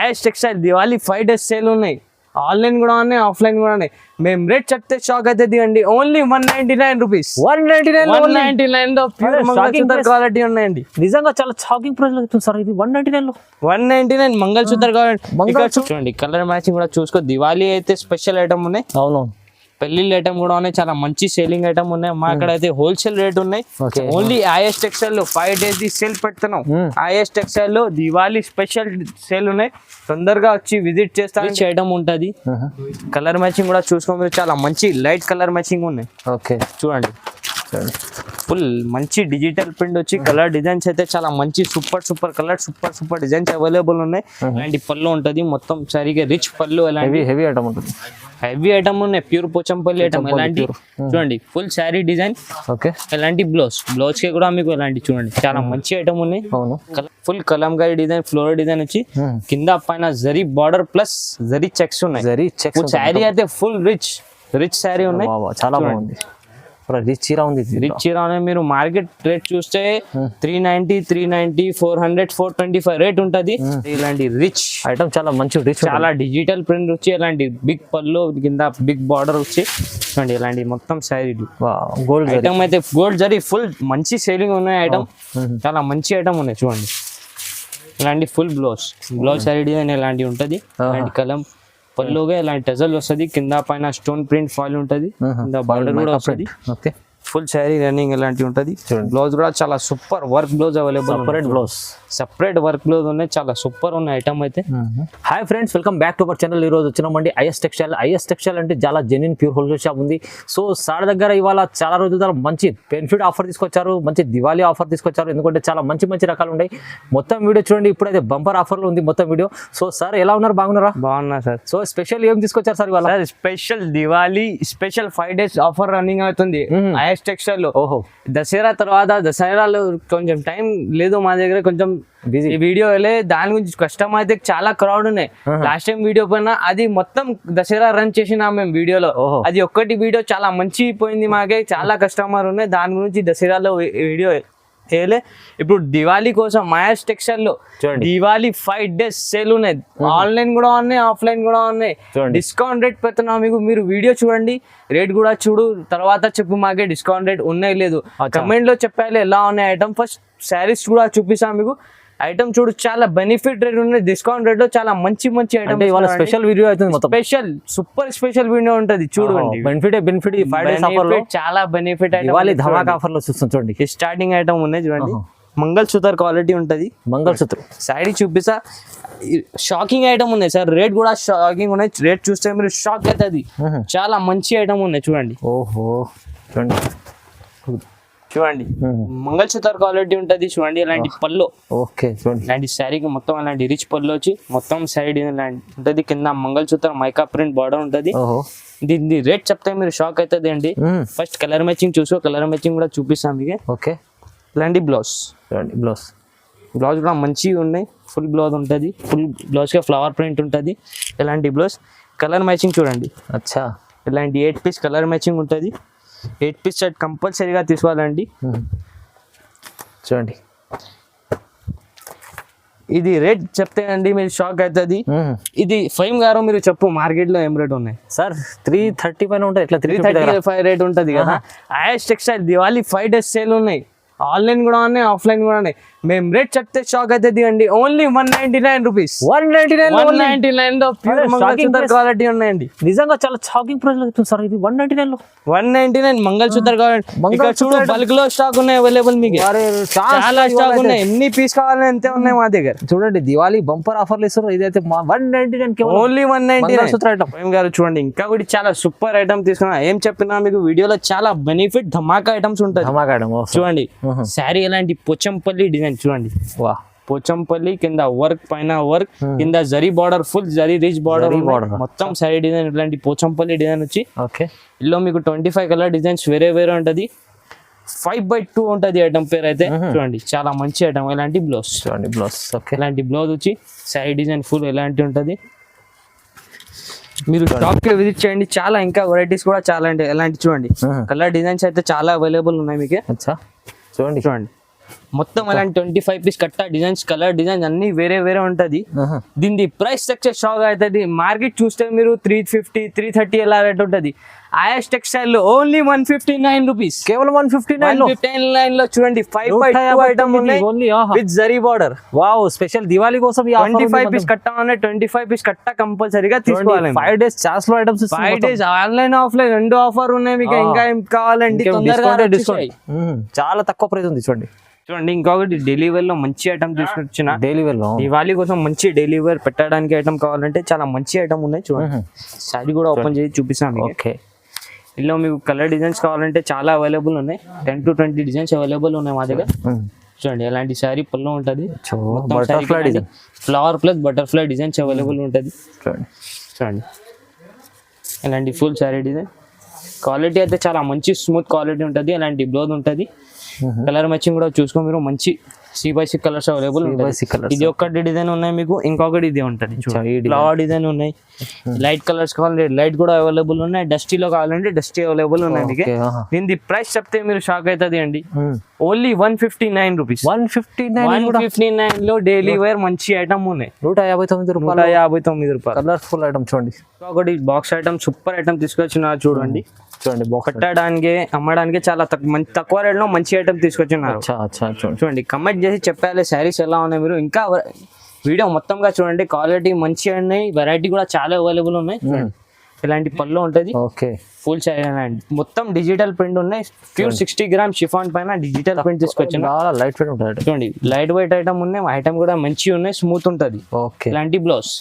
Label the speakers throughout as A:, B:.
A: Is textile Diwali 5 days sale ఉన్నాయి. Online కూడా ఉన్నాయి, ఆఫ్లైన్ కూడా ఉన్నాయి. మేము రేట్ చెప్తే షాక్ అవుతుంది అండి. Only 199 rupees. 199 లో ప్యూర్ మంగళసూత్ర క్వాలిటీ ఉన్నాయండి.
B: నిజంగా చాలా షాకింగ్ ప్రైస్ లో చెప్తుంది సార్. ఇది 199 లో
A: 199 మంగళసూత్ర క్వాలిటీ. చూడండి కలర్ మ్యాచింగ్ కూడా చూసుకో. దివాళీ అయితే స్పెషల్ ఐటమ్ ఉన్నాయి.
B: అవును,
A: పెళ్లిళ్ళ ఐటమ్ కూడా ఉన్నాయి. చాలా మంచి సేలింగ్ ఐటమ్ ఉన్నాయి. మా అక్కడ అయితే హోల్సేల్ రేట్ ఉన్నాయి. ఓన్లీ ఐఎస్ టెక్స్టైల్ లో 5 days సేల్ పెడుతున్నాం. ఐఎస్ టెక్స్టైల్ లో దివాళీ స్పెషల్ సేల్ ఉన్నాయి. తొందరగా వచ్చి విజిట్ చేస్తారు. ఐటమ్ ఉంటది. కలర్ మ్యాచింగ్ కూడా చూసుకో. చాలా మంచి లైట్ కలర్ మ్యాచింగ్ ఉన్నాయి.
B: ఓకే
A: చూడండి ఫుల్ మంచి డిజిటల్ ప్రింట్ వచ్చి కలర్ డిజైన్స్ అయితే చాలా మంచి super colour super designs available ఉన్నాయి. ఇలాంటి పళ్ళు ఉంటది. మొత్తం సరిగా రిచ్ పళ్ళు.
B: హెవీ ఐటమ్ ఉంటుంది.
A: హెవీ ఐటమ్ ఉన్నాయి. Pure Pochampally item. ఎలాంటి చూడండి ఫుల్ శారీ డిజైన్.
B: ఓకే
A: ఎలాంటి బ్లౌజ్ కి కూడా మీకు ఎలాంటి చూడండి చాలా మంచి ఐటమ్ ఉన్నాయి. Full Kalamkari design, floral design వచ్చి కింద పైన జరీ బార్డర్ ప్లస్ జరీ చెక్స్ ఉన్నాయి. శారీ అయితే ఫుల్ రిచ్ శారీ ఉన్నాయి.
B: చాలా బాగుంది. రిచ్ చీర ఉంది.
A: రిచ్ చీర మీరు మార్కెట్ రేట్ చూస్తే 390, 400, 425 రేట్ ఉంటది. ఇలాంటి రిచ్
B: ఐటమ్ చాలా మంచి రిచ్,
A: చాలా డిజిటల్ ప్రింట్ వచ్చి ఇలాంటి బిగ్ పళ్ళు కింద బిగ్ బార్డర్ వచ్చి చూడండి. ఇలాంటి మొత్తం శారీలు
B: గోల్డ్
A: ఐటమ్ అయితే గోల్డ్ జరీ ఫుల్ మంచి సేలింగ్ ఉన్నాయి. ఐటమ్ చాలా మంచి ఐటమ్ ఉన్నాయి. చూడండి ఇలాంటి ఫుల్ బ్లౌజ్ శారీ డిజైన్ ఇలాంటివి ఉంటది. ఇలాంటి కలం పళ్ళుగా ఇలాంటి టజల్ వస్తుంది. కింద పైన స్టోన్ ప్రింట్ ఫాయిల్ ఉంటది. కింద బార్డర్ కూడా వస్తుంది. ఫుల్ శారీ రన్నింగ్ ఇలాంటివి ఉంటది. బ్లౌజ్ కూడా చాలా super work blouse available. Separate work blouse ఉన్నాయి. చాలా సూపర్ ఉన్న ఐటమ్ అయితే.
B: Hi friends, welcome back to our channel. ఈ రోజు వచ్చినామండి ఐఎస్ టెక్స్టైల్ అంటే చాలా జెన్యూన్ ప్యూర్ హోల్సేల్ షాప్ ఉంది. సో సార్ దగ్గర ఇవాళ చాలా రోజుల మంచి బెనిఫిట్ ఆఫర్ తీసుకొచ్చారు. మంచి దివాళీ ఆఫర్ తీసుకొచ్చారు. ఎందుకంటే చాలా మంచి రకాలు ఉన్నాయి. మొత్తం వీడియో చూడండి. ఇప్పుడైతే బంపర్ ఆఫర్ లో ఉంది మొత్తం వీడియో. సో సార్ ఎలా ఉన్నారు? బాగున్నారా?
A: బాగున్నా సార్.
B: సో స్పెషల్ ఏం తీసుకొచ్చారు సార్ ఇవాళ?
A: Special Diwali special 5 days offer running అవుతుంది ఐఎస్ టెక్స్టైల్ లో.
B: ఓహో,
A: దసరా తర్వాత దసరాలో కొంచెం టైం లేదు మా దగ్గర, కొంచెం బిజీ. వీడియో వెళ్ళే దాని గురించి కస్టమర్ అయితే చాలా క్రౌడ్ ఉన్నాయి. లాస్ట్ టైం వీడియో పైన అది మొత్తం దసరా రన్ చేసినా మేము వీడియోలో. అది ఒక్కటి వీడియో చాలా మంచి పోయింది. మాకే చాలా కస్టమర్ ఉన్నాయి. దాని గురించి దసరాలో వీడియో వేయలే. ఇప్పుడు దివాళీ కోసం ఐఎస్ టెక్స్టైల్ లో దివాళీ 5 days సేల్ ఉన్నాయి. ఆన్లైన్ కూడా ఉన్నాయి, ఆఫ్లైన్ కూడా ఉన్నాయి. డిస్కౌంట్ రేట్ పెడుతున్నాం మీకు. మీరు వీడియో చూడండి, రేట్ కూడా చూడు, తర్వాత చెప్పు మాకే డిస్కౌంట్ రేట్ ఉన్నాయి లేదు. కమెంట్ లో చెప్పాలి ఎలా ఉన్నాయి ఐటమ్. ఫస్ట్ శారీస్ కూడా చూపిస్తాం మీకు. ఐటమ్ చూడు చాలా బెనిఫిట్ రేట్ ఉన్నాయి. డిస్కౌంట్ రేట్ లో చాలా మంచి ఐటమ్.
B: స్పెషల్ వీడియో అవుతుంది.
A: స్పెషల్ స్పెషల్ వీడియో ఉంటది. చూడండి
B: బెనిఫిట్ 5 days ఆఫర్ లో చాలా
A: బెనిఫిట్
B: దివాళీ ధమాకా ఆఫర్ లో చూస్తాం. చూడండి
A: స్టార్టింగ్ ఐటమ్ ఉన్నాయి. చూడండి మంగళసూత్ర క్వాలిటీ ఉంటది.
B: మంగళసూత్ర శారీ
A: చూపిస్తా. షాకింగ్ ఐటమ్ ఉన్నాయి సార్. రేట్ కూడా షాకింగ్ ఉన్నాయి. రేట్ చూస్తే మీరు షాక్ అవుతుంది. చాలా మంచి ఐటమ్ ఉన్నాయి. చూడండి.
B: ఓహో
A: చూడండి మంగళసూత్ర క్వాలిటీ ఉంటది. చూడండి ఇలాంటి పళ్ళు.
B: ఓకే చూడండి
A: ఇలాంటి శారీకి మొత్తం అలాంటి రిచ్ పళ్ళు వచ్చి మొత్తం సైడ్ ఉంటది. కింద మంగళసూత్ర మైకా ప్రింట్ బార్డర్ ఉంటది. దీని రేట్ చెప్తే మీరు షాక్ అవుతుంది అండి. ఫస్ట్ కలర్ మ్యాచింగ్ చూసుకో. కలర్ మ్యాచింగ్ కూడా చూపిస్తాం మీకు.
B: ఓకే
A: ఇలాంటి బ్లౌజ్ కూడా మంచిగా ఉన్నాయి. ఫుల్ బ్లౌజ్ ఉంటుంది. ఫుల్ బ్లౌజ్ కి ఫ్లవర్ ప్రింట్ ఉంటుంది. ఇలాంటి బ్లౌజ్ కలర్ మ్యాచింగ్ చూడండి.
B: అచ్చా
A: ఇలాంటి 8 piece కలర్ మ్యాచింగ్ ఉంటుంది. 8 piece సెట్ కంపల్సరీగా తీసుకోవాలండి.
B: చూడండి
A: ఇది రేట్ చెప్తే అండి మీరు షాక్ అవుతుంది. ఇది 5 గారు మీరు చెప్పు మార్కెట్ లో ఏం రేట్ ఉన్నాయి
B: సార్? 330 పైన ఉంటాయి.
A: 335 రేట్ ఉంటుంది కదా. Is textile Diwali 5 days sale ఉన్నాయి. ఆన్లైన్ కూడా ఉన్నాయి, ఆఫ్లైన్ కూడా ఉన్నాయి. మేము రేట్ చెప్తే షాక్ అవుతుంది అండి. Only 199 rupees. 199 లో ప్యూర్ మంగళసూత్ర క్వాలిటీ ఉన్నాయండి.
B: నిజంగా చాలా షాకింగ్ ప్రైస్ లో చెప్తుంది సార్. ఇది 199 లో
A: 199 మంగళసూత్ర క్వాలిటీ. చూడు బల్క్ లో స్టాక్ ఉన్నాయి అవైలబుల్ మీకు. చాలా స్టాక్ ఉన్నాయి. ఎన్ని పీస్ కావాలని అంతే ఉన్నాయి మా దగ్గర.
B: చూడండి దివాళీ బంపర్ ఆఫర్లు ఇస్తారు. ఇదైతే 199
A: ఓన్లీ 199 ఐటమ్ గారు. చూడండి ఇంకా కూడా చాలా సూపర్ ఐటమ్ తీసుకున్నా. ఏం చెప్పినా మీకు వీడియోలో చాలా బెనిఫిట్ ధమాకా ఐటమ్స్ ఉంటాయి. చూడండి శారీ ఎలాంటి పోచంపల్లి డిజైన్ చూడండి.
B: వా
A: పోచంపల్లి కింద వర్క్, పైన వర్క్, కింద zari border, full zari rich border మొత్తం శారీ డిజైన్. ఇలాంటి పోచంపల్లి డిజైన్ వచ్చి ఇందులో మీకు 25 కలర్ డిజైన్స్ వేరే ఉంటది. 5/2 ఉంటది ఐటమ్ పేరు అయితే. చూడండి చాలా మంచి ఐటమ్. ఇలాంటి బ్లౌజ్ ఇలాంటి బ్లౌజ్ వచ్చి శారీ డిజైన్ ఫుల్ ఎలాంటి ఉంటది. మీరు షాప్ కి విజిట్ చేయండి. చాలా ఇంకా వెరైటీస్ కూడా చాలా అంటే ఎలాంటి చూడండి. కలర్ డిజైన్స్ అయితే చాలా అవైలబుల్ ఉన్నాయి మీకు.
B: చూడండి
A: మొత్తం అలాంటి 25 పీస్ కట్ట డిజైన్స్ కలర్ డిజైన్స్ అన్ని వేరే వేరే ఉంటది. దీని ప్రైస్ స్ట్రక్చర్ షాక్ అవుతుంది. మార్కెట్ చూస్తే మీరు 350 330 ఎలా రేట్ ఉంటది. ఐఎస్ టెక్స్టైల్ లో ఓన్లీ 159 రూపీస్,
B: కేవలం 159
A: లో చూడండి 5x2 ఐటమ్ ఉన్నాయి with zari border.
B: Wow, special Diwali కోసం
A: 25 పీస్ కట్ట ఉన్నాయి. 25 పీస్ కట్ట కంపల్సరీగా తీసుకోవాలి.
B: 5 days ఛాన్స్ లో ఐటమ్స్
A: 5 days ఆన్లైన్ ఆఫ్లైన్ రెండు ఆఫర్ ఉన్నాయి మీకు. ఇంకా ఏం కావాలండి తొందరగా
B: డిస్కౌంట్ చాలా తక్కువ ప్రైస్ ఉంది చూడండి.
A: చూడండి ఇంకొకటి డైలీ వేర్ లో మంచి ఐటమ్ తీసుకొచ్చిన.
B: డైలీ వేర్ లో
A: దివాళీ కోసం మంచి డైలీ వేర్ పెట్టడానికి ఐటమ్ కావాలంటే చాలా మంచి ఐటమ్ ఉన్నాయి చూడండి. సారీ కూడా ఓపెన్ చేసి చూపిస్తాను.
B: ఓకే,
A: ఇందులో మీకు కలర్ డిజైన్స్ కావాలంటే చాలా అవైలబుల్ ఉన్నాయి. 10 to 20 డిజైన్స్ అవైలబుల్ ఉన్నాయి మా దగ్గర. చూడండి ఎలాంటి శారీ పళ్ళు ఉంటుంది, flower plus butterfly designs available ఉంటుంది. చూడండి ఇలాంటి ఫుల్ శారీ డిజైన్ క్వాలిటీ అయితే చాలా మంచి స్మూత్ క్వాలిటీ ఉంటుంది. అలాంటి బ్లౌజ్ ఉంటుంది. కలర్ మ్యాచింగ్ కూడా చూసుకో మీరు. మంచి C/6 కలర్స్ అవైలబుల్ ఉంటాయి. ఇది ఒకటి డిజైన్ ఉన్నాయి మీకు, ఇంకొకటి ఇది ఉంటుంది ఫ్లవర్ డిజైన్ ఉన్నాయి. లైట్ కలర్స్ కావాలంటే లైట్ కూడా అవైలబుల్ ఉన్నాయి. డస్టీలో కావాలంటే డస్టీ అవైలబుల్ ఉన్నాయి మీకు. దీని ప్రైస్ చెప్తే మీరు షాక్ అవుతుంది అండి. Only 159 rupees. 159 లో డైలీ వేర్ మంచి ఐటమ్ ఉన్నాయి.
B: 159 రూపాయలు.
A: 159 రూపాయలు
B: కలర్ఫుల్ ఐటమ్ చూడండి.
A: ఒకటి బాక్స్ ఐటమ్ సూపర్ ఐటమ్ తీసుకొచ్చిన చూడండి.
B: చూడండి
A: పెట్టడానికి అమ్మడానికి చాలా తక్కువ రేట్ లో మంచి ఐటమ్ తీసుకొచ్చినారు. చూడండి కమెంట్ చేసి చెప్పాలి శారీస్ ఎలా ఉన్నాయి. మీరు ఇంకా వీడియో మొత్తంగా చూడండి. క్వాలిటీ మంచి ఉన్నాయి, వెరైటీ కూడా చాలా అవైలబుల్ ఉన్నాయి. ఇలాంటి పళ్ళు ఉంటుంది.
B: ఓకే,
A: ఫుల్ శారీ మొత్తం డిజిటల్ ప్రింట్ ఉన్నాయి. ప్యూర్ 60 గ్రామ్ షిఫాన్ పైన డిజిటల్ ప్రింట్ తీసుకొచ్చిన.
B: లైట్ వెయిట్ ఉంటుంది.
A: చూడండి లైట్ వెయిట్ ఐటమ్ ఉన్నాయి. ఐటమ్ కూడా మంచి ఉన్నాయి, స్మూత్ ఉంటుంది.
B: ఓకే,
A: ఇలాంటి బ్లౌజ్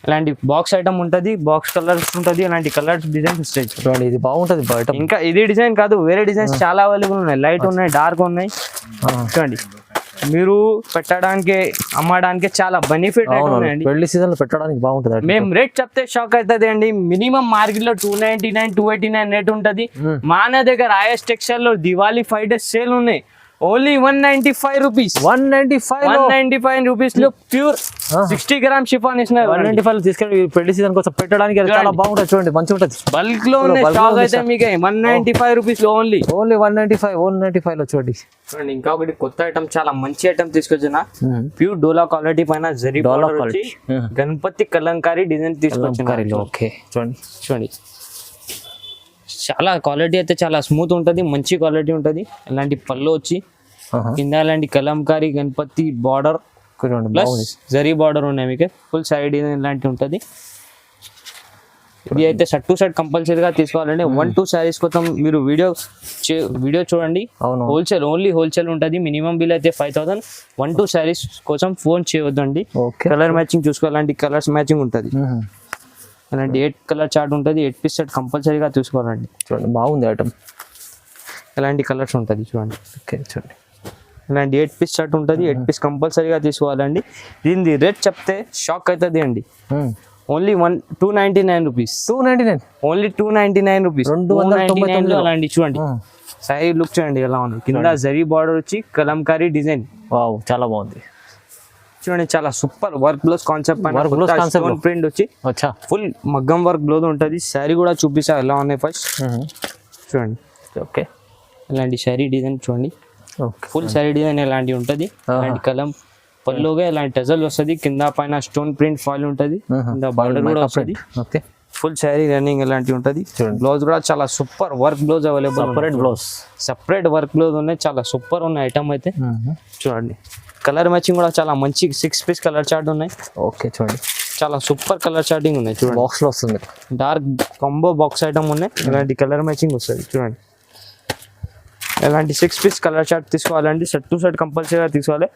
A: ఇలాంటి బాక్స్ ఐటమ్ ఉంటుంది. బాక్స్ కలర్స్ ఉంటుంది. ఇలాంటి కలర్స్ డిజైన్స్ వస్తాయి.
B: చూడండి ఇది బాగుంటుంది బయట.
A: ఇంకా ఇది డిజైన్ కాదు, వేరే డిజైన్స్ చాలా అవైలబుల్ ఉన్నాయి. లైట్ ఉన్నాయి, డార్క్ ఉన్నాయి. చూడండి మీరు పెట్టడానికి అమ్మడానికి చాలా బెనిఫిట్ ఉన్నాయండి.
B: పెళ్లి సీజన్ లో పెట్టడానికి బాగుంటుంది.
A: మేము రేట్ చెప్తే షాక్ అవుతుంది అండి. మినిమం మార్కెట్ లో 299 289 రేట్ ఉంటుంది. మన దగ్గర ఐఎస్ టెక్స్టైల్ లో దివాళీ 5 days సేల్ ఉన్నాయి. Only 195 rupees. 195 రూపీస్ లో ప్యూర్ 60 గ్రామ్ షిఫాన్ ఇస్తున్నారు.
B: 195 తీసుకెళ్ళి పెళ్లి సీజన్ కోసం పెట్టడానికి చాలా బాగుంటుంది. చూడండి మంచిగా ఉంటుంది.
A: బల్క్ లో స్టాక్ అయితే మీకు 195 రూపీస్ లో ఓన్లీ
B: 195 లో చూడండి.
A: చూడండి ఇంకొకటి కొత్త ఐటమ్ చాలా మంచి ఐటమ్ తీసుకొచ్చిన. ప్యూర్ డోలా క్వాలిటీ పైన జరీ బార్డర్ వచ్చి గణపతి కలంకారీ డిజైన్ తీసుకొచ్చిన.
B: ఓకే చూడండి
A: చూడండి చాలా క్వాలిటీ అయితే చాలా స్మూత్ ఉంటుంది, మంచి క్వాలిటీ ఉంటుంది. ఇలాంటి పళ్ళు వచ్చి కింద ఇలాంటి Kalamkari Ganapati border plus zari border ఉన్నాయి మీకు. ఫుల్ సైడ్ ఇలాంటి ఉంటుంది. ఇది అయితే షర్ట్ టు షర్ట్ కంపల్సరీగా తీసుకోవాలంటే 1-2 శారీస్ కోసం మీరు వీడియో చూడండి. హోల్సేల్ ఓన్లీ హోల్సేల్ ఉంటుంది. మినిమం బిల్ అయితే 5000. 1-2 శారీస్ కోసం ఫోన్ చేయవద్దండి. కలర్ మ్యాచింగ్ చూసుకోవాలంటే కలర్స్ మ్యాచింగ్ ఉంటుంది. అలాంటి 8 కలర్ చార్ట్ ఉంటుంది. 8 పీస్ సెట్ కంపల్సరీగా తీసుకోవాలండి.
B: చూడండి బాగుంది ఐటమ్.
A: ఇలాంటి కలర్స్ ఉంటుంది చూడండి.
B: ఓకే చూడండి
A: ఇలాంటి 8 పీస్ షర్ట్ ఉంటుంది. 8 పీస్ కంపల్సరీగా తీసుకోవాలండి. దీని రేట్ చెప్తే షాక్ అవుతుంది అండి. Only 299 rupees. 299 only 299 rupees. 299 అలాంటి చూడండి. సారీ లుక్ చూడండి ఎలా ఉంది. కింద జరీ బార్డర్ వచ్చి కలంకారీ డిజైన్.
B: వావ్ చాలా బాగుంది.
A: చూడండి చాలా super work blouse concept print వచ్చి ఫుల్ మగ్గం వర్క్ బ్లౌజ్ ఉంటుంది. శారీ కూడా చూపిస్తా ఎలా ఉన్నాయి ఫస్ట్ చూడండి.
B: ఓకే
A: ఇలాంటి శారీ డిజైన్ చూడండి. ఫుల్ శారీ డిజైన్ ఇలాంటి ఉంటుంది. ఇలాంటి కలం పళ్ళుగా ఇలాంటి టజల్ వస్తుంది. కింద పైన స్టోన్ ప్రింట్ ఫాల్ ఉంటుంది. కింద బార్డర్ కూడా వస్తుంది. ఫుల్ శారీ రన్నింగ్ ఇలాంటి ఉంటుంది. బ్లౌజ్ కూడా చాలా super work blouse available. Separate work blouse ఉన్నాయి. చాలా సూపర్ ఉన్న ఐటమ్ అయితే చూడండి. కలర్ మ్యాచింగ్ కూడా చాలా మంచి 6 పీస్ కలర్ చార్ట్ ఉన్నాయి.
B: ఓకే చూడండి
A: చాలా సూపర్ కలర్ చార్టింగ్ ఉన్నాయి. చూడండి
B: బాక్స్ లో వస్తుంది.
A: డార్క్ కాంబో బాక్స్ ఐటమ్ ఉన్నాయి. ఇలాంటి కలర్ మ్యాచింగ్ వస్తుంది చూడండి. ఇలాంటి 6 పీస్ కలర్ చార్ట్ తీసుకోవాలండి. షర్ట్ టు షర్ట్ కంపల్సరీగా తీసుకోవాలి.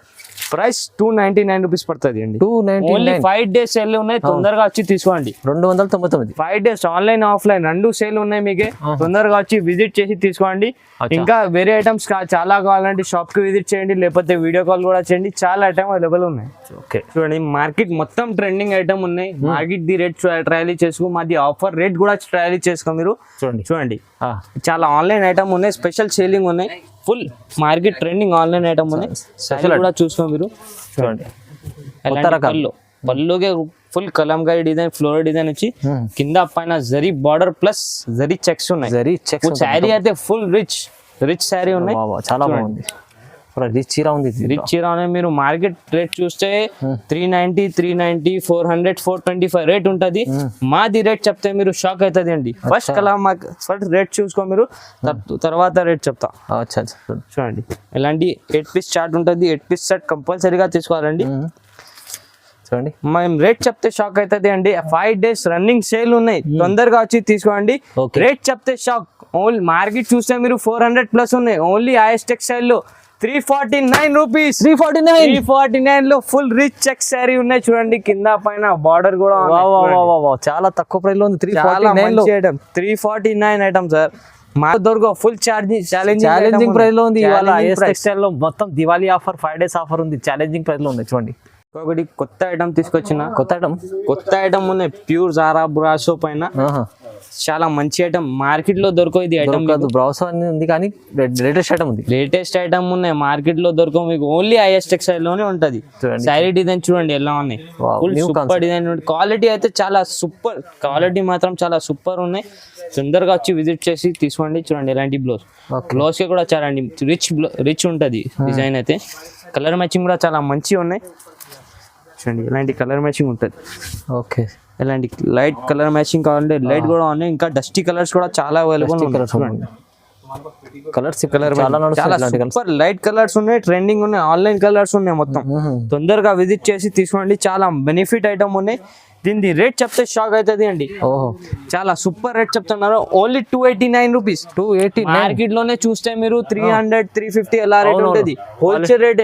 A: ప్రైస్ 299 రూపీస్ పడుతుంది అండి. 299 5 days సేల్ ఉన్నాయి. తొందరగా వచ్చి తీసుకోండి.
B: 299
A: 5 days ఆన్లైన్ ఆఫ్లైన్ రెండు సేల్ ఉన్నాయి మీకే. తొందరగా వచ్చి విజిట్ చేసి తీసుకోండి. ఇంకా వేరే ఐటమ్స్ చాలా కావాలంటే షాప్ కి విజిట్ చేయండి, లేకపోతే వీడియో కాల్ కూడా చేయండి. చాలా ఐటమ్ అవైలబుల్ ఉన్నాయి.
B: ఓకే
A: చూడండి మార్కెట్ మొత్తం ట్రెండింగ్ ఐటమ్ ఉన్నాయి. మార్కెట్ ది రేట్ ట్రయల్ చేసుకో, మాది ఆఫర్ రేట్ కూడా ట్రయల్ చేసుకో. మీరు చూడండి చాలా ఆన్లైన్ ఐటమ్ ఉన్నాయి. స్పెషల్ సేలింగ్ ఉన్నాయి. Full market trending online item ఉన్నాయి. శారీ కూడా చూసుకో మీరు చూడండి. పళ్ళుగే full Kalamkari design floral design వచ్చి కింద పైన జరీ బార్డర్ ప్లస్ జరీ చెక్స్ ఉన్నాయి. శారీ అయితే ఫుల్ రిచ్ శారీ ఉన్నాయి.
B: చాలా బాగుంది. రిచ్ చీర ఉంది ఇది.
A: రిచ్ చీర అనేది మీరు మార్కెట్ రేట్ చూస్తే 390 400 425 రేట్ ఉంటది. మాది రేట్ చెప్తే మీరు షాక్ అవుతుంది అండి. ఫస్ట్ ఫస్ట్ రేట్ చూసుకో మీరు, తర్వాత రేట్ చెప్తా.
B: అచ్చా
A: చూడండి ఇలాంటి 8 పీస్ చార్ట్ ఉంటుంది. 8 పీస్ సెట్ కంపల్సరీగా తీసుకోవాలండి.
B: చూడండి
A: మేము రేట్ చెప్తే షాక్ అవుతుంది అండి. 5 days రన్నింగ్ సేల్ ఉన్నాయి, తొందరగా వచ్చి తీసుకోండి. రేట్ చెప్తే షాక్. ఓన్లీ మార్కెట్ చూస్తే మీరు 400+ ఉన్నాయి, ఓన్లీ ఐఎస్ టెక్స్టైల్ లో 349 రూపీస్. 349 లో ఫుల్ రిచ్ చెక్ శారీ ఉన్నాయి. చూడండి కింద పైన బార్డర్ కూడా
B: చాలా తక్కువ ప్రైస్ లో ఉంది.
A: 349 ఐటమ్ సార్. మా దొరక ఫుల్ ఛాలెంజింగ్
B: ప్రైస్ లో ఉంది. ఇవాళ ఐఎస్ టెక్స్టైల్ లో మొత్తం దివాళీ ఆఫర్ 5 days ఆఫర్ ఉంది. ఛాలెంజింగ్ ప్రైస్ లో ఉంది. చూడండి
A: ఒకటి కొత్త ఐటమ్ తీసుకొచ్చిన.
B: కొత్త
A: ఐటమ్ ఉన్నాయి. ప్యూర్ జారా బ్రాసో పైన చాలా మంచి ఐటమ్. మార్కెట్ లో దొరకవు ఇది ఐటమ్
B: కాదు, బ్రాసో అని ఉంది కానీ లేటెస్ట్ ఐటమ్ ఉంది.
A: లేటెస్ట్ ఐటమ్ ఉన్నాయి, మార్కెట్ లో దొరకవు మీకు. ఓన్లీ ఐఎస్ టెక్స్టైల్ లోనే ఉంటది. శారీ డిజైన్ చూడండి ఎలా ఉన్నాయి. Full super design. క్వాలిటీ అయితే చాలా సూపర్, క్వాలిటీ మాత్రం చాలా సూపర్ ఉన్నాయి. తొందరగా వచ్చి విజిట్ చేసి తీసుకోండి. చూడండి ఇలాంటి బ్లౌజ్ కి కూడా చాలా రిచ్ ఉంటది డిజైన్ అయితే. కలర్ మ్యాచింగ్ కూడా చాలా మంచిగా ఉన్నాయి. చూడండి ఇలాంటి కలర్ మ్యాచింగ్ ఉంటుంది.
B: ఓకే
A: ఇలాంటి లైట్ కలర్ మ్యాచింగ్ కావాలంటే లైట్ కూడా ఉన్నాయి. ఇంకా డస్టీ కలర్స్ కూడా చాలా అవైలబుల్
B: కలర్స్
A: చాలా సూపర్ లైట్ కలర్స్ ఉన్నాయి. ట్రెండింగ్ ఉన్నాయి. ఆన్లైన్ కలర్స్ ఉన్నాయి మొత్తం. తొందరగా విజిట్ చేసి తీసుకోండి. చాలా బెనిఫిట్ ఐటమ్ ఉన్నాయి. దీని రేట్ చెప్తే షాక్ అవుతుంది అండి. చాలా సూపర్ రేట్ చెప్తున్నారు. Only 289 rupees. 280 మార్కెట్ లోనే చూస్తే మీరు 300 350 ఎలా రేట్ ఉంటుంది. Wholesale rate.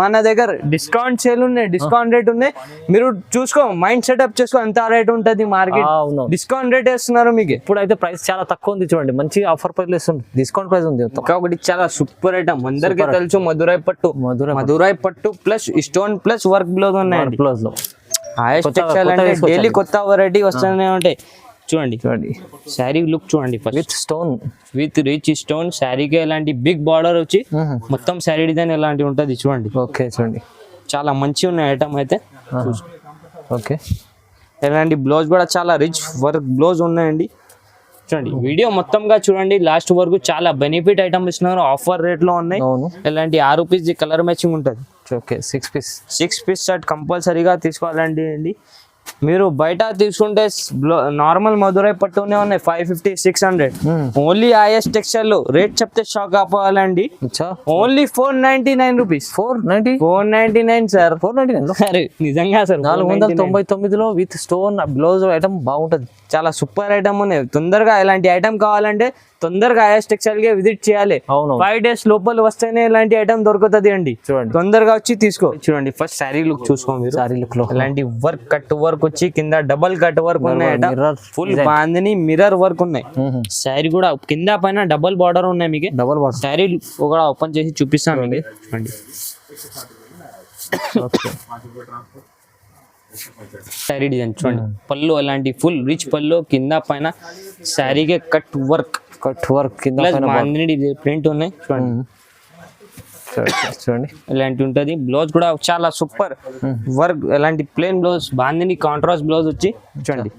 A: మన దగ్గర డిస్కౌంట్ సేల్ ఉన్నాయి, డిస్కౌంట్ రేట్ ఉన్నాయి. మీరు చూసుకో, మైండ్ సెటప్ చేసుకో ఎంత రేట్ ఉంటుంది. మార్కెట్ డిస్కౌంట్ రేట్ వేస్తున్నారు మీకు.
B: ఇప్పుడు అయితే ప్రైస్ చాలా తక్కువ ఉంది. చూడండి మంచి ఆఫర్ ప్రైస్ ఇస్తుంది. డిస్కౌంట్ ప్రైస్ ఉంది.
A: ఒకటి చాలా సూపర్ ఐటమ్. అందరికీ తెలుసు మధురై పట్టు plus stone plus work blouse ఉన్నాయి.
B: ప్లస్ లో
A: డైలీ కొత్త వెరైటీ వస్తూనే ఉంటాయి. చూడండి శారీ లుక్ చూడండి. విత్ రిచ్ స్టోన్ శారీకి ఎలాంటి బిగ్ బార్డర్ వచ్చి మొత్తం శారీ డిజైన్ ఎలాంటి ఉంటది. చూడండి
B: చూడండి
A: చాలా మంచిగా ఉన్నాయి ఐటమ్ అయితే.
B: ఓకే
A: ఎలాంటి బ్లౌజ్ కూడా చాలా రిచ్ వర్క్ బ్లౌజ్ ఉన్నాయండి. చూడండి వీడియో మొత్తంగా చూడండి లాస్ట్ వరకు. చాలా బెనిఫిట్ ఐటమ్ ఇస్తున్నారు. ఆఫర్ రేట్ లో ఉన్నాయి. ఎలాంటి 6 రూపీస్ కలర్ మ్యాచింగ్ ఉంటుంది.
B: ఓకే 6 పీస్
A: షర్ట్ కంపల్సరీగా తీసుకోవాలండి. మీరు బయట తీసుకుంటే నార్మల్ మధురై పట్టునే ఉన్నాయి 550 600. ఓన్లీ ఐఎస్ టెక్స్టైల్ లో రేట్ చెప్తే షాక్ అవ్వాలండి. Only 499 rupees. 499 సార్. 499 నిజంగా సార్.
B: 499 లో విత్ స్టోన్ బ్లౌజ్ ఐటమ్ బాగుంటది.
A: చాలా సూపర్ ఐటమ్ ఉన్నాయి. తొందరగా ఇలాంటి ఐటమ్ కావాలంటే తొందరగా ఐఎస్ టెక్స్టైల్ కి విజిట్ చేయాలి. 5 days లోపల వస్తేనే ఇలాంటి ఐటమ్ దొరుకుతుంది అండి. చూడండి తొందరగా వచ్చి తీసుకో. చూడండి ఫస్ట్ శారీ లుక్ చూసుకో మీరు.
B: శారీ లుక్ లో
A: ఇలాంటి వర్క్ కట్ వర్క్ వచ్చి కింద డబల్ కట్ వర్క్ ఉన్నాయి. ఫుల్ బాందిని మిర్రర్ వర్క్ ఉన్నాయి. శారీ కూడా కింద పైన డబల్ బార్డర్ ఉన్నాయి. మీకు
B: డబల్ బార్డర్
A: శారీ కూడా ఓపెన్ చేసి చూపిస్తాను మీకు. చూడండి శారీ డిజైన్ చూడండి. పళ్ళు అలాంటి ఫుల్ రిచ్ పళ్ళు కింద పైన శారీకి కట్ వర్క్ ప్రింట్ ఉన్నాయి.
B: చూడండి
A: ఇలాంటి ఉంటది. బ్లౌజ్ కూడా చాలా సూపర్ వర్క్. ఎలాంటి plain blouse bandhani contrast blouse వచ్చి చూడండి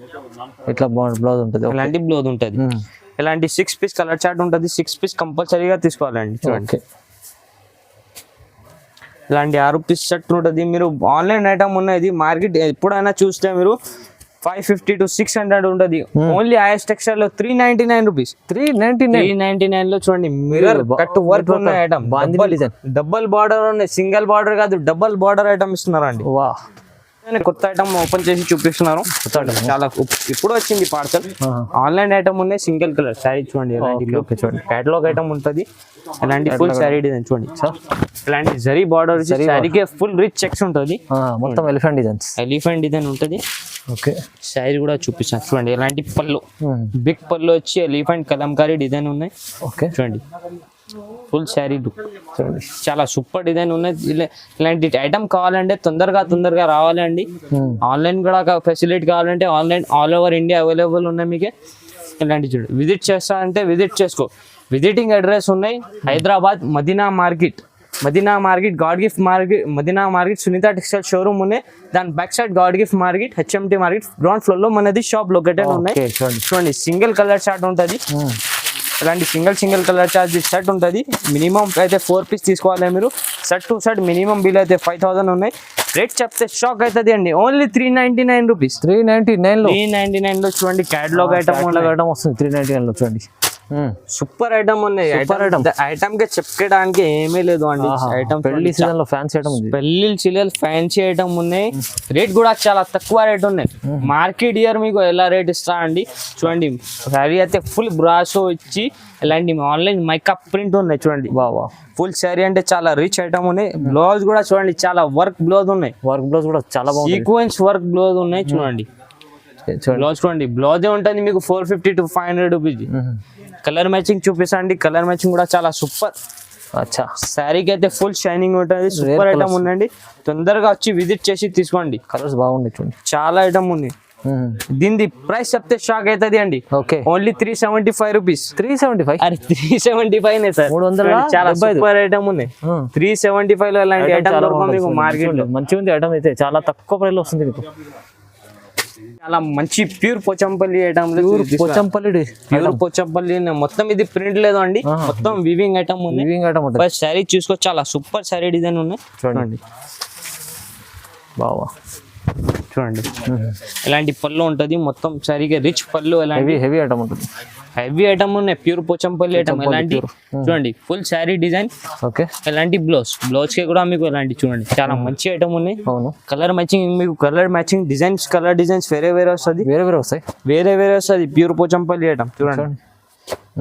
B: ఇట్లా బ్లౌజ్ ఉంటుంది.
A: ఇలాంటి బ్లౌజ్ ఉంటది. ఇలాంటి 6 పీస్ కలర్ చార్ట్ ఉంటుంది. 6 పీస్ కంపల్సరీగా తీసుకోవాలండి. చూడండి ఇలాంటి 6 పీస్ షర్ట్ ఉంటుంది. మీరు ఆన్లైన్ ఐటమ్ ఉన్నది. మార్కెట్ ఎప్పుడైనా చూస్తే మీరు 550 to 600 ఉంటుంది. ఓన్లీ ఐఎస్ టెక్స్టైల్ లో 399 రూపీస్. 399 లో చూడండి మిర్రర్ కట్ వర్క్ ఉన్న ఐటమ్. డబల్ బార్డర్ ఉన్నాయి. సింగిల్ బార్డర్ కాదు, డబల్ బార్డర్ ఐటమ్ ఇస్తున్నారండి. కొత్త ఐటమ్ ఓపెన్ చేసి చూపిస్తున్నారు. చాలా ఇప్పుడు వచ్చింది పార్సల్. ఆన్లైన్ ఐటమ్ ఉన్నాయి. సింగిల్ కలర్ శారీ చూడండి. చూడండి క్యాటలాగ్ ఐటమ్ ఉంటుంది. ఇలాంటి ఫుల్ శారీ డిజైన్ చూడండి. ఇలాంటి జరీ బార్డర్ శారీకి ఫుల్ రిచ్ చెక్స్ ఉంటుంది.
B: మొత్తం
A: ఎలిఫెంట్ డిజైన్ ఉంటుంది.
B: ఓకే
A: శారీ కూడా చూపిస్తాను. చూడండి ఇలాంటి పళ్ళు బిగ్ పళ్ళు వచ్చి ఎలిఫెంట్ కలంకారీ డిజైన్ ఉన్నాయి.
B: ఓకే
A: చూడండి ఫుల్ శారీ లుక్ చూడండి. చాలా సూపర్ డిజైన్ ఉన్నాయి. ఇలాంటి ఐటమ్ కావాలంటే తొందరగా రావాలండి. ఆన్లైన్ కూడా ఫెసిలిటీ కావాలంటే online all over India available ఉన్నాయి మీకు. ఇలాంటి చూడు విజిట్ చేస్తా అంటే విజిట్ చేసుకో. విజిటింగ్ అడ్రస్ ఉన్నాయి. Hyderabad Madina market God gift market, Madina market Sunitha textile showroom ఉన్నాయి. దాని back side God gift market, HMT market ground floor లో మనది షాప్ లొకేటెడ్ ఉన్నాయి. చూడండి సింగిల్ కలర్ చార్ట్ ఉంటుంది. ఇలాంటి సింగిల్ కలర్ చార్జ్ సెట్ ఉంటుంది. మినిమం అయితే 4 పీస్ తీసుకోవాలి మీరు. Set to set minimum bill అయితే 5000 ఉన్నాయి. రేట్ చెప్తే షాక్ అవుతుంది అండి. Only 399 rupees. 399 లో చూడండి క్యాటలాగ్ ఐటమ్
B: వస్తుంది 399 లో చూడండి.
A: సూపర్ ఐటమ్ ఉన్నాయి. ఐటమ్ కి చెప్పడానికి ఏమీ లేదు అండి. ఐటమ్
B: పెళ్లి సీజన్ లో ఫ్యాన్సీ ఐటమ్ ఉంది.
A: పెళ్లి సీరియల్ ఫ్యాన్సీ ఐటమ్ ఉన్నాయి. రేట్ కూడా చాలా తక్కువ రేట్ ఉన్నాయి. మార్కెట్ ఇయర్ మీకు ఎలా రేట్ ఇస్తా అండి చూడండి. శారీ అయితే ఫుల్ బ్రాసో ఇచ్చి ఇలాంటి ఆన్లైన్ మైకప్ ప్రింట్ ఉన్నాయి చూడండి.
B: బాబా
A: ఫుల్ శారీ అంటే చాలా రిచ్ ఐటమ్ ఉన్నాయి. బ్లౌజ్ కూడా చూడండి చాలా వర్క్ బ్లౌజ్ ఉన్నాయి.
B: వర్క్ బ్లౌజ్ కూడా చాలా బాగుంది.
A: సీక్వెన్స్ వర్క్ బ్లౌజ్ ఉన్నాయి చూడండి. బ్లౌజ్ చూడండి బ్లౌజే ఉంటుంది మీకు 450 to 500 రూపీస్. కలర్ మ్యాచింగ్ చూపిస్తాండి. కలర్ మ్యాచింగ్ కూడా చాలా సూపర్.
B: అచ్చా
A: శారీకి అయితే ఫుల్ షైనింగ్ ఉంటుంది. సూపర్ ఐటమ్ ఉందండి. తొందరగా వచ్చి విజిట్ చేసి తీసుకోండి.
B: కలర్స్ బాగుంది చూడండి.
A: చాలా ఐటమ్ ఉంది. దీని ప్రైస్ చెప్తే షాక్ అవుతుంది అండి.
B: Okay
A: only 375 rupees.
B: 375
A: అరే 375 సార్.
B: 300
A: చాలా సూపర్ ఐటమ్ ఉన్నాయి. 375 లో ఇలాంటి ఐటమ్ దొరకదు మీకు మార్కెట్ లో.
B: మంచిగా ఉంది ఐటమ్ అయితే. చాలా తక్కువ ప్రైస్ లో వస్తుంది మీకు.
A: చాలా మంచి pure Pochampally item. Pure Pochampally మొత్తం ఇది ప్రింట్ లేదు అండి. మొత్తం వివింగ్ ఐటమ్ ఉంది.
B: వివింగ్ ఐటమ్ ఉంటుంది.
A: శారీ చూసుకో చాలా సూపర్ శారీ డిజైన్ ఉన్నాయి చూడండి.
B: బావా
A: చూడండి ఇలాంటి పళ్ళు ఉంటుంది. మొత్తం శారీగా రిచ్ పళ్ళు.
B: హెవీ ఐటమ్ ఉంటుంది.
A: హెవీ ఐటమ్ ఉన్నాయి. Pure Pochampally item. ఎలాంటి చూడండి ఫుల్ శారీ డిజైన్.
B: ఓకే
A: ఎలాంటి బ్లౌజ్ కి కూడా మీకు ఎలాంటి చూడండి చాలా మంచి ఐటమ్ ఉన్నాయి.
B: అవును.
A: కలర్ మ్యాచింగ్ మీకు colour matching designs colour designs వేరే వస్తుంది. వేరే వస్తుంది. ప్యూర్ పోచంపల్లి ఐటమ్ చూడండి.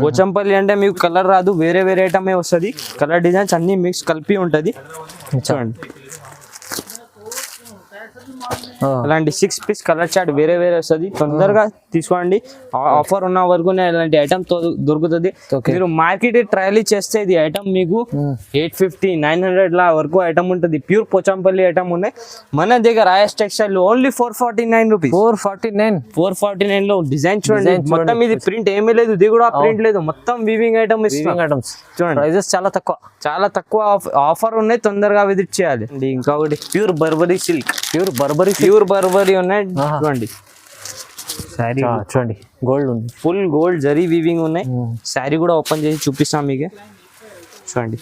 A: పోచంపల్లి అంటే మీకు కలర్ రాదు. వేరే ఐటమే వస్తుంది. కలర్ డిజైన్స్ అన్ని మిక్స్ కలిపి ఉంటది చూడండి. అలాంటి 6 పీస్ కలర్ చార్ట్ వేరే వస్తుంది. తొందరగా తీసుకోండి. ఆఫర్ ఉన్న వరకు ఇలాంటి ఐటమ్ దొరుకుతుంది. మీరు మార్కెట్ ట్రయల్ చేస్తే ఇది ఐటమ్ మీకు 850 900 లా వరకు ఐటమ్ ఉంటుంది. ప్యూర్ పోచంపల్లి ఐటమ్ ఉన్నాయి మన దగ్గర. Is textile only 449 rupees. 449 లో డిజైన్ చూడండి. మొత్తం ఇది ప్రింట్ ఏమీ లేదు. ఇది కూడా ప్రింట్ లేదు. మొత్తం వివింగ్ ఐటమ్
B: ఐటమ్స్
A: చూడండి.
B: ప్రైజెస్ చాలా తక్కువ
A: ఆఫర్ ఉన్నాయి. తొందరగా విజిట్ చేయాలి. ఇంకొకటి pure Burberry silk. Pure Burberry ఉన్నాయి చూడండి. శారీ
B: చూడండి గోల్డ్ ఉంది.
A: ఫుల్ గోల్డ్ జరీ వీవింగ్ ఉన్నాయి. శారీ కూడా ఓపెన్ చేసి చూపిస్తాం మీకు చూడండి.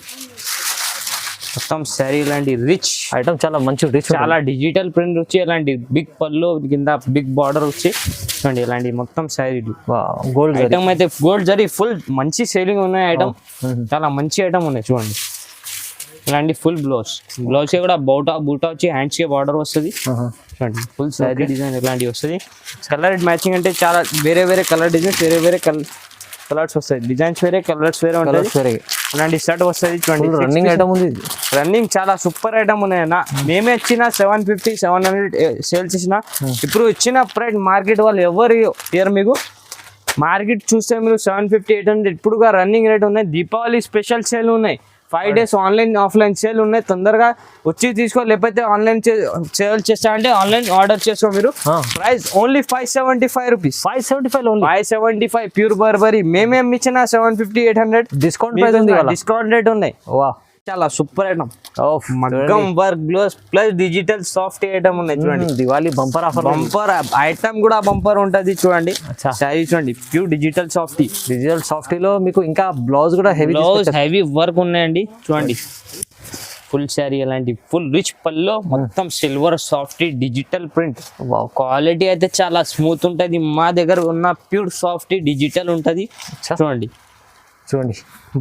A: మొత్తం శారీ ఇలాంటి రిచ్
B: ఐటమ్ చాలా మంచి రిచ్.
A: చాలా డిజిటల్ ప్రింట్ వచ్చి ఇలాంటి బిగ్ పళ్ళు కింద బిగ్ బార్డర్ వచ్చి చూడండి. ఇలాంటి మొత్తం శారీ
B: గోల్డ్
A: ఐటమ్ అయితే గోల్డ్ జరీ ఫుల్ మంచి సేలింగ్ ఉన్నాయి. ఐటమ్ చాలా మంచి ఐటమ్ ఉన్నాయి చూడండి. ఇలాంటి ఫుల్ బ్లౌజ్ కి కూడా బూటా వచ్చి హ్యాండ్స్ కి బార్డర్ వస్తుంది చూడండి. ఫుల్ శారీ డిజైన్ ఇలాంటివి వస్తుంది. కలర్ మ్యాచింగ్ అంటే చాలా వేరే కలర్ డిజైన్స్ వేరే కలర్స్ వస్తాయి. డిజైన్స్ వేరే కలర్స్ వేరే ఉంటాయి. ఇలాంటి షర్ట్ వస్తుంది చూడండి.
B: రన్నింగ్ ఐటమ్ ఉంది.
A: రన్నింగ్ చాలా సూపర్ ఐటమ్ ఉన్నాయన్న. మేమే ఇచ్చిన 750 700 సేల్ చేసిన. ఇప్పుడు ఇచ్చిన ప్రైస్ మార్కెట్ వాళ్ళు ఎవరు ఇయర్ మీకు మార్కెట్ చూస్తే మీరు 750 800 ఇప్పుడుగా రన్నింగ్ రేట్ ఉన్నాయి. దీపావళి స్పెషల్ సేల్ ఉన్నాయి. 5 days ఆన్లైన్ ఆఫ్లైన్ సేల్ ఉన్నాయి. తొందరగా వచ్చి తీసుకో. లేకపోతే ఆన్లైన్ సేల్ చేస్తా అంటే ఆన్లైన్ ఆర్డర్ చేసుకో మీరు. Price only 575 rupees. 575 pure burberry. మేమేం ఇచ్చిన 750 800
B: డిస్కౌంట్ ప్రైస్ ఉంది.
A: డిస్కౌంట్ రేట్ ఉన్నాయి. చాలా సూపర్ ఐటమ్. మగ్గం work gloss plus digital soft item ఉన్నాయి చూడండి.
B: Diwali bumper offer.
A: Bumper item కూడా బంపర్ ఉంటది చూడండి. శారీ చూడండి ప్యూర్ డిజిటల్ సాఫ్టీ
B: లో మీకు ఇంకా బ్లౌజ్ కూడా
A: హెవీ వర్క్ ఉన్నాయండి చూడండి. ఫుల్ శారీ అలాంటి ఫుల్ రిచ్ పల్లో మొత్తం silver softy digital print. Quality అయితే చాలా స్మూత్ ఉంటది. మా దగ్గర ఉన్న ప్యూర్ సాఫ్టీ డిజిటల్ ఉంటది చూడండి.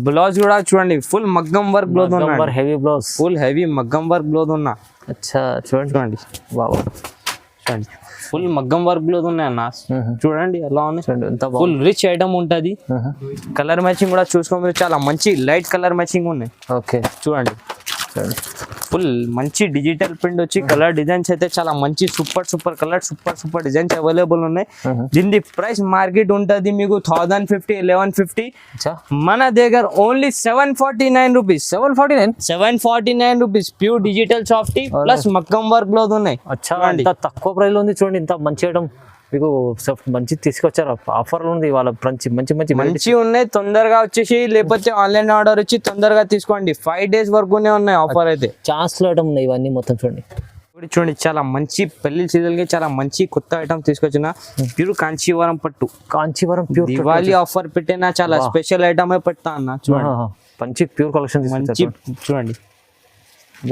A: బ్లౌజ్ కూడా చూడండి ఫుల్ మగ్గం వర్క్ బ్లౌజ్ ఉన్నా.
B: హెవీ బ్లౌజ్
A: ఫుల్ హెవీ మగ్గం వర్క్ బ్లౌజ్ ఉన్నా.
B: అచ్చా చూడండి బాబా
A: చూడండి. ఫుల్ మగ్గం వర్క్ బ్లౌజ్ ఉన్నాయి అన్న చూడండి ఎలా ఉన్నాయి. ఫుల్ రిచ్ ఐటమ్ ఉంటది. కలర్ మ్యాచింగ్ కూడా చూసుకోమని చాలా మంచి లైట్ కలర్ మ్యాచింగ్ ఉన్నాయి.
B: ఓకే
A: చూడండి ఫుల్ మంచి డిజిటల్ ప్రింట్ వచ్చి కలర్ డిజైన్స్ అయితే చాలా మంచి super colour super designs available ఉన్నాయి. దీని ప్రైస్ మార్కెట్ ఉంటుంది మీకు 1050 1150. మన దగ్గర only 749 rupees. 749 rupees pure digital softy plus మగ్గం వర్క్ బ్లౌజ్ ఉన్నాయి.
B: తక్కువ ప్రైస్ లో ఉంది చూడండి. ఇంత మంచి ఐటమ్ మీకు మంచి తీసుకొచ్చారు. ఆఫర్లు ఉంది వాళ్ళ మంచి
A: ఉన్నాయి. తొందరగా వచ్చేసి లేకపోతే ఆన్లైన్ ఆర్డర్ ఇచ్చి తొందరగా తీసుకోండి. 5 days వరకునే ఉన్నాయి ఆఫర్ అయితే.
B: ఛాన్స్ లో ఐటమ్ ఉన్నాయి ఇవన్నీ మొత్తం చూడండి.
A: ఇప్పుడు చూడండి చాలా మంచి పెళ్లి సీజన్ కి చాలా మంచి కొత్త ఐటమ్ తీసుకొచ్చిన ప్యూర్ కాంచీవరం పట్టు.
B: కాంచీవరం ప్యూర్
A: దివాళీ ఆఫర్ పెట్టినా చాలా స్పెషల్ ఐటమ్ పెడతా అన్న. చూడండి
B: మంచి ప్యూర్ కలెక్షన్
A: మంచి చూడండి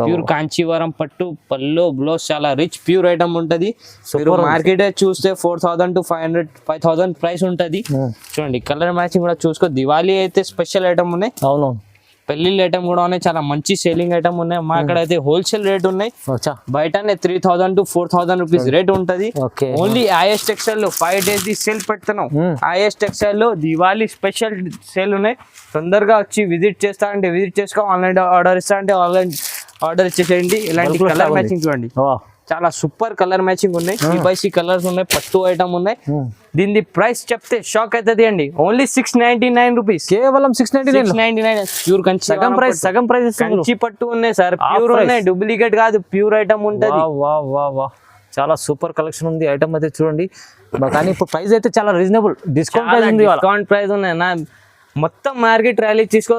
A: ప్యూర్ కాంచీవరం పట్టు పల్లో బ్లౌజ్ చాలా రిచ్ ప్యూర్ ఐటమ్ ఉంటది. మీరు మార్కెట్ చూస్తే 4,000 to 5,000 ప్రైస్ ఉంటది. చూడండి కలర్ మ్యాచింగ్ కూడా చూసుకో. దివాళీ అయితే స్పెషల్ ఐటమ్ ఉన్నాయి,
B: అవును
A: పెళ్లిళ్ళ ఐటమ్ కూడా ఉన్నాయి, చాలా మంచి సేలింగ్ ఐటమ్ ఉన్నాయి. మా అక్కడ అయితే హోల్సేల్ రేట్ ఉన్నాయి, బయటనే 3,000 to 4,000 రూపీస్ రేట్ ఉంటది. ఓన్లీ ఐఎస్ టెక్స్టైల్ లో 5 days ది సేల్ పెడుతున్నాం. ఐఎస్ టెక్స్టైల్ లో దివాళీ స్పెషల్ సేల్ ఉన్నాయి. తొందరగా వచ్చి విజిట్ చేస్తా అంటే విజిట్ చేసుకో, ఆన్లైన్ ఆర్డర్ ఇస్తా అంటే ఆన్లైన్ ఆర్డర్ ఇచ్చేసేయండి. ఇలాంటి కలర్ మ్యాచింగ్ చూడండి చాలా సూపర్ కలర్ మ్యాచింగ్ ఉన్నాయి. 3x3 కలర్స్ ఉన్నాయి, పట్టు ఐటమ్ ఉన్నాయి. దీని ప్రైస్ చెప్తే షాక్ అవుతుంది అండి. ఓన్లీ 699 రూపీస్,
B: కేవలం 699.
A: ప్యూర్ కంచి
B: సగం ప్రైస్
A: కంచి పట్టు ఉన్నాయి సార్, ప్యూర్ ఉన్నాయి, డూప్లికేట్ కాదు, ప్యూర్ ఐటమ్ ఉంటది.
B: చాలా సూపర్ కలెక్షన్ ఉంది ఐటమ్ అయితే చూడండి. కానీ ఇప్పుడు ప్రైస్ అయితే చాలా రీజనబుల్, డిస్కౌంట్
A: ప్రైస్ ఉన్నాయి నా. మొత్తం మార్కెట్ ర్యాలీ తీసుకో,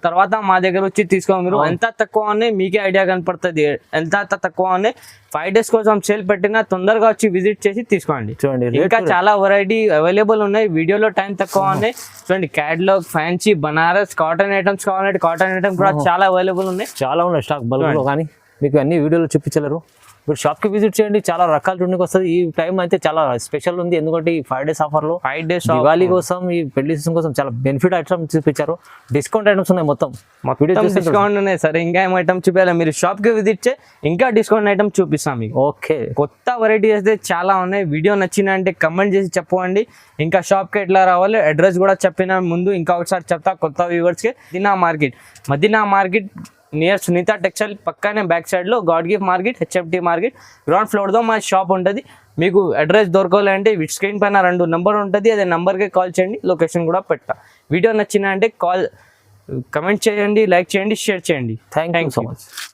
A: తర్వాత మా దగ్గర వచ్చి తీసుకో. మీరు ఎంత తక్కువ ఉన్నాయి మీకే ఐడియా కనపడుతుంది, ఎంత తక్కువ ఉన్నాయి. 5 days కోసం సేల్ పెట్టినా తొందరగా వచ్చి విజిట్ చేసి తీసుకోండి.
B: చూడండి
A: ఇంకా చాలా వెరైటీ అవైలబుల్ ఉన్నాయి. వీడియోలో టైం తక్కువ ఉన్నాయి. చూడండి catalogue, fancy, Banaras, cotton items కావాలంటే కాటన్ ఐటమ్స్ కూడా చాలా అవైలబుల్ ఉన్నాయి.
B: చాలా ఉన్నాయి స్టాక్ బల్క్లో, కానీ మీకు అన్ని వీడియోలో చూపించలేరు. మీరు షాప్కి విజిట్ చేయండి, చాలా రకాల చూడడానికి వస్తుంది. ఈ టైం అయితే చాలా స్పెషల్ ఉంది, ఎందుకంటే ఈ 5 days ఆఫర్లో
A: 5 days
B: దివాళీ కోసం, ఈ పెళ్లి సీజన్ కోసం చాలా బెనిఫిట్ ఐటమ్స్ చూపించారు. డిస్కౌంట్ ఐటమ్స్ ఉన్నాయి, మొత్తం
A: డిస్కౌంట్ ఉన్నాయి. సరే ఇంకా ఏం ఐటమ్ చూపించాలి, మీరు షాప్కి విజిట్ చేయి, ఇంకా డిస్కౌంట్ ఐటమ్ చూపిస్తాం మీకు.
B: ఓకే,
A: కొత్త వెరైటీస్ అయితే చాలా ఉన్నాయి. వీడియో నచ్చింది అంటే కమెంట్ చేసి చెప్పండి. ఇంకా షాప్కి ఎట్లా రావాలి అడ్రస్ కూడా చెప్పిన ముందు ఇంకా ఒకసారి చెప్తా కొత్త వ్యూవర్స్కి. Madina market near Sunitha textile పక్కనే బ్యాక్ సైడ్ లో God gift market, HFT market ground floor తో మా షాప్ ఉంటుంది. మీకు అడ్రస్ దొరకాలంటే స్క్రీన్ పైన 2 నెంబర్ ఉంటుంది, అదే నెంబర్కి కాల్ చేయండి, లొకేషన్ కూడా పెట్టా. వీడియో నచ్చిన అంటే కమెంట్ చేయండి, లైక్ చేయండి, షేర్ చేయండి.
B: Thank you so much.